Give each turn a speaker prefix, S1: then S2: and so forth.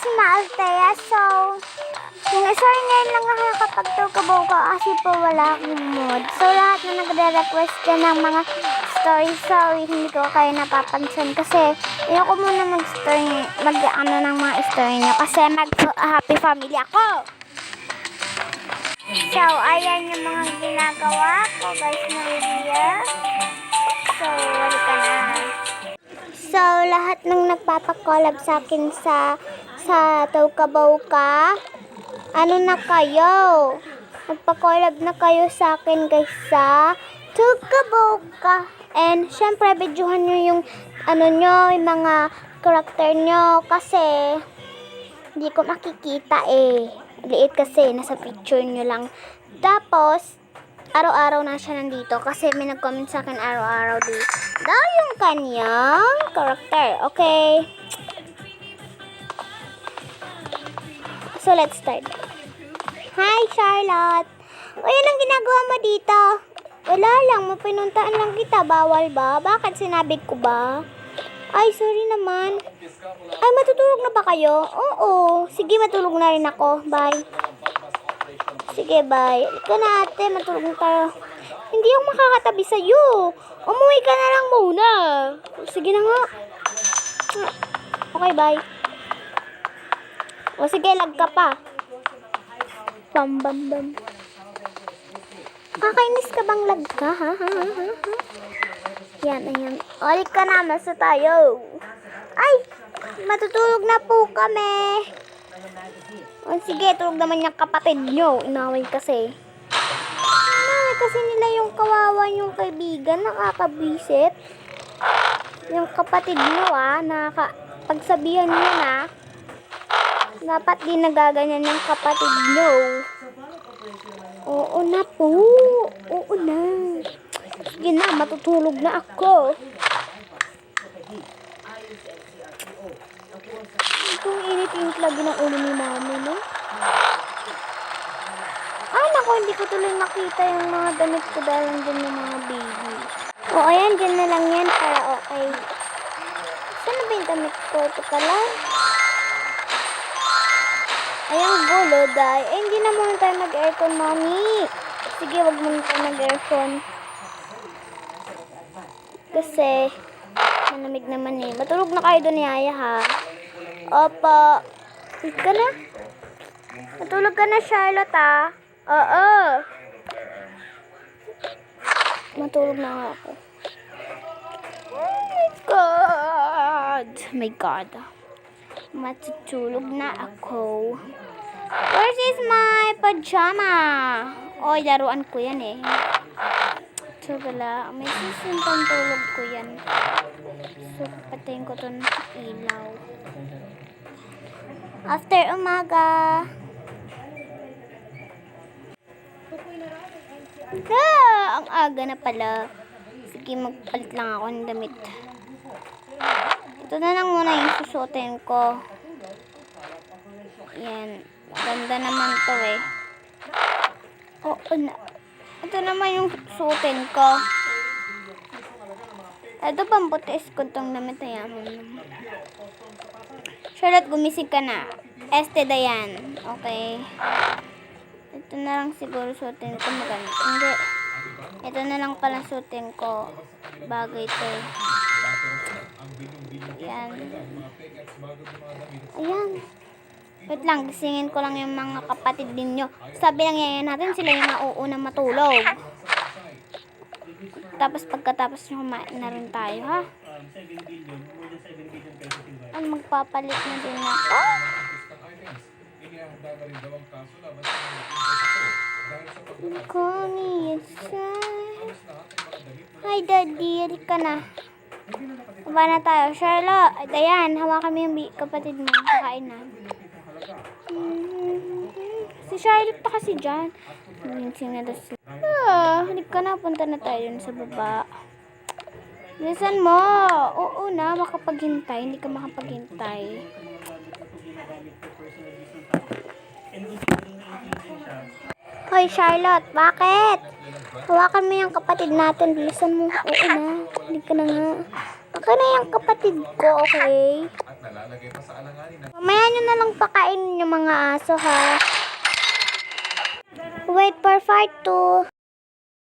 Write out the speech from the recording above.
S1: Althea. So, sorry ngayon lang nakakapagtukabaw ko kasi po wala akong mood. So, lahat na nagre-request dyan ng mga stories, sorry, hindi ko kayo napapansin kasi ayoko muna mag-ano ng mga story nyo kasi mag-happy family ako. So, ayan yung mga ginagawa ko guys na video. So, wali ka na. So, lahat ng nagpapakolab sa akin sa Tawkabaw, ano na kayo? Nagpa-collab na kayo sa akin guys sa Tawkabaw. And syempre, videohan nyo yung ano nyo, yung mga character nyo kasi hindi ko makikita eh. Liit kasi, nasa picture nyo lang. Tapos, araw-araw na siya nandito kasi may nag-comment sa akin araw-araw dito. Yung kanyang character. Okay. So, let's start. Hi, Charlotte. O, yun ang ginagawa mo dito. Wala lang, mapinuntaan lang kita. Bawal ba? Bakit sinabi ko ba? Ay, sorry naman. Ay, matutulog na ba kayo? Oo. Sige, matulog na rin ako. Bye. Sige, bye. Ika na ate, matulog na tayo. Hindi ako makakatabi sa'yo. Umuwi ka na lang muna. Sige na nga. Okay, bye. O sige, lag ka pa. Bam, bam, bam. Kakainis ka bang lag ka, ha? Yan, ayan. Ulit ka na, masa tayo. Ay, matutulog na po kami. O sige, tulog naman yung kapatid nyo. Inaway kasi. Inaway kasi nila yung kawawa yung kaibigan. Nakakabwisit. Yung kapatid nyo, pagsabihan nyo na, dapat di nagaganyan yung kapatid nyo. Oo na po. Oo na. Sige na, matutulog na ako. Itong init-init lagi ng ulo ni mami, no? Ay, naku, hindi ko tuloy makita yung mga damit ko dahil nandun yung mga baby. O, ayan, dyan na lang yan para okay. Saan na ba yung damit ko? Ito pala. Ayan, gulo, dahil. Eh, hindi na muna tayo mag-aircon, mami. Sige, wag muna tayo mag-aircon. Kasi, malamig naman eh. Matulog na kayo doon ni Aya, ha? Opo. Tulog ka na? Matulog ka na, Charlotte, ha? Oo. Matulog na nga ako. Oh my God. Oh my God. Matutulog na ako. Where is my pajama? Oy, laruan ko yan eh. So, wala. May sisimpang tulog ko yan. So, patayin ko to ng ilaw. After umaga. Ang aga na pala. Sige, magpalit lang ako ng damit. Ito na lang muna yung susuotin ko. Yan. Ganda naman to eh. Ito naman yung suotin ko. Ito pamputis ko itong damit na yan. Charlotte, gumising ka na. Dayan. Okay. Ito na lang siguro suotin ko. Maganda. Hindi. Ito na lang pala suotin ko. Bagay ito eh. Ayan. Ayan. Wait lang, gisingin ko lang yung mga kapatid ninyo. Sabi lang yan natin, sila yung nauuna matulog. Tapos pagkatapos nyo kumain na rin tayo, ha? Ay, magpapalit na din ako. Connie, hi, Daddy. Halika na. Kuba na tayo. Charlotte, ayan, hawakan mo yung kapatid mo. Kakain na. Si Charlotte pa kasi dyan. Halika na. Punta na tayo dun sa baba. Bilisan mo. Oo na, makapaghintay. Hindi ka makapaghintay. Hoy, Charlotte, bakit? Hawakan mo yung kapatid natin. Bilisan mo. Oo na. Halika na nga. Okay na yung kapatid ko, okay?
S2: nalalagay pa sa alanganin ng
S1: Mamaya nyo na lang pakainin yung mga aso, ha? Wait for part 2.